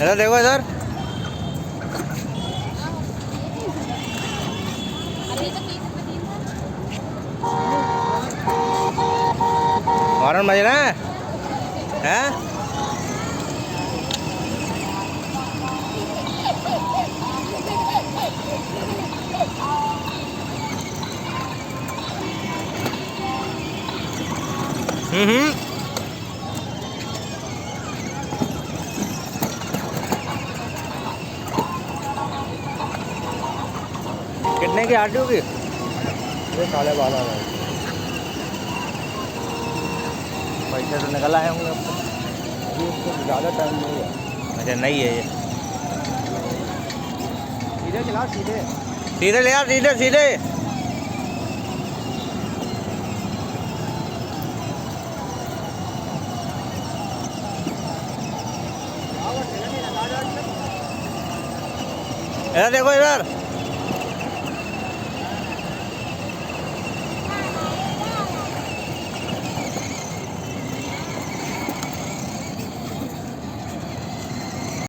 इधर देखो इधर। हॉर्न बज रहा है हैं? कितने की आरटीओ की? ये 12.5 पैसे तो निकल आए होंगे अभी उसको ज़्यादा टाइम नहीं है। अच्छा नहीं है ये। सीधे चला सीधे। सीधे ले यार, सीधे सीधे। इधर देखो इधर।